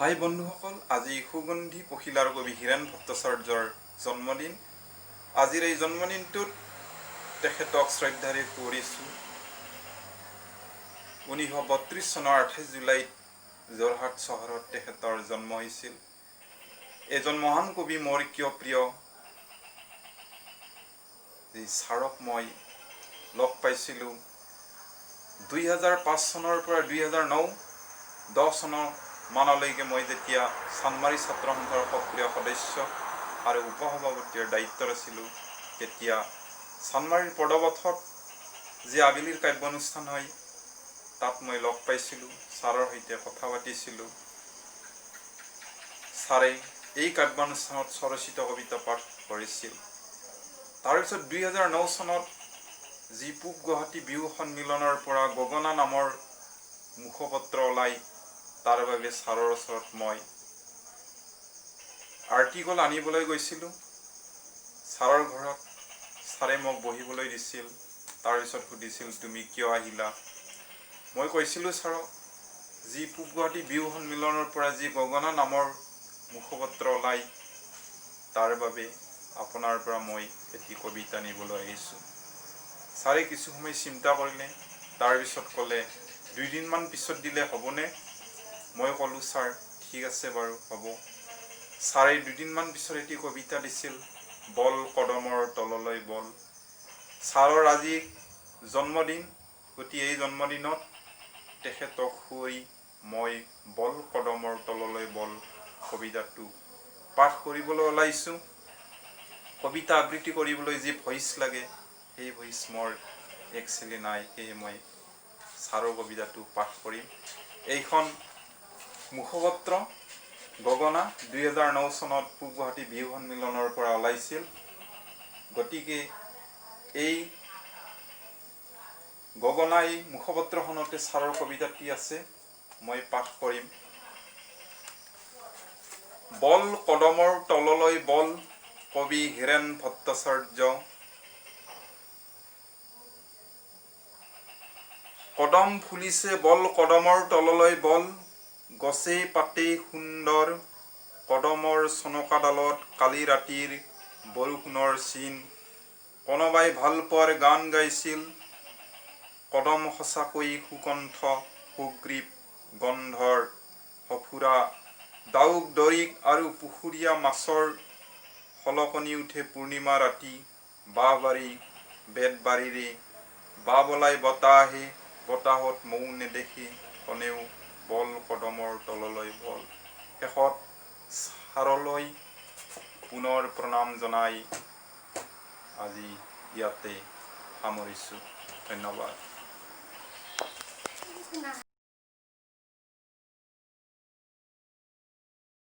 হাই বন্ধুসকল, আজি সুগন্ধি পখিলাৰ কবি হীৰেণ ভট্টাচাৰ্যৰ জন্মদিন। আজিৰ এই জন্মদিনটোত তেখেতক শ্ৰদ্ধাৰে কৰিছোঁ। 1932 চনৰ 28 জুলাইত যোৰহাট চহৰত তেখেতৰ জন্ম হৈছিল। এজন মহান কবি মোৰ কিয় প্ৰিয়, এই ছাৰক মই লগ পাইছিলোঁ 2005 চনৰ পৰা 2009-10 চনৰ মানলৈকে মই যেতিয়া চানমাৰী ছাত্ৰ সন্থাৰ সক্ৰিয় সদস্য আৰু উপসভাপতিৰ দায়িত্বত আছিলোঁ, তেতিয়া চানমাৰীৰ পদপথত যি আবেলিৰ কাব্যানুষ্ঠান হয় তাত মই লগ পাইছিলোঁ, ছাৰৰ সৈতে কথা পাতিছিলোঁ। ছাৰে এই কাব্যানুষ্ঠানত স্বৰচিত কবিতা পাঠ কৰিছিল। তাৰপিছত 2009 চনত যি পূব গুৱাহাটী বিহু সন্মিলনৰ পৰা গগনা নামৰ মুখপত্ৰ ওলাই, তাৰ বাবে ছাৰৰ ওচৰত মই আৰ্টিকল আনিবলৈ গৈছিলোঁ। ছাৰৰ ঘৰত ছাৰে মোক বহিবলৈ দিছিল। তাৰপিছত সুধিছিল, তুমি কিয় আহিলা? মই কৈছিলোঁ ছাৰক, যি পূব গুৱাহাটী বিহু সন্মিলনৰ পৰা যি গগনা নামৰ মুখপত্ৰ ওলাই, তাৰ বাবে আপোনাৰ পৰা মই এটি কবিতা নিবলৈ আহিছোঁ। ছাৰে কিছু সময় চিন্তা কৰিলে, তাৰপিছত ক'লে, 2 দিনমান পিছত দিলে হ'বনে? মই ক'লোঁ, ছাৰ ঠিক আছে বাৰু, হ'ব। ছাৰে 2 দিনমান পিছত এটি কবিতা দিছিল, বল কদমৰ তললৈ বল। ছাৰৰ আজি জন্মদিন, গতিকে এই জন্মদিনত তেখেতক হৈ মই বল কদমৰ তললৈ বল কবিতাটো পাঠ কৰিবলৈ ওলাইছোঁ। কবিতা আবৃত্তি কৰিবলৈ যি ভইচ লাগে, সেই ভইচ মোৰ একচুৱেলি নাই, সেয়ে মই ছাৰৰ কবিতাটো পাঠ কৰিম। এইখন মুখপত্ৰ গগনা 2009 চনত পূব গুৱাহাটী বিহু সন্মিলনৰ পৰা ওলাইছিল। গতিকে এই গগনা এই মুখপত্ৰখনতে ছাৰৰ কবিতাটি আছে, মই পাঠ কৰিম। বল কদমৰ তললৈ বল, কবি হীৰেণ ভট্টাচাৰ্য। কদম ফুলিছে বল কদমৰ তললৈ বল, গছেই পাতেই সুন্দৰ, কদমৰ চনকাডালত কালি ৰাতিৰ বৰষুণৰ চিন। কোনোবাই ভাল পোৱাৰ গান গাইছিল, কদম সঁচাকৈ সুকণ্ঠ সুগ্ৰীৱ গন্ধৰ সফুৰা, ডাউক ডৰিক আৰু পুখুৰীয়া মাছৰ সলকনি উঠে পূৰ্ণিমা ৰাতি, বাঁহবাৰী বেতবাৰীৰে বা বলাই বতাহ আহে, বতাহত মৌ নেদেখে কোনেও, বল কদমৰ তললৈ বল। শেষত ছাৰলৈ পুনৰ প্ৰণাম জনাই আজি ইয়াতে সামৰিছোঁ। ধন্যবাদ।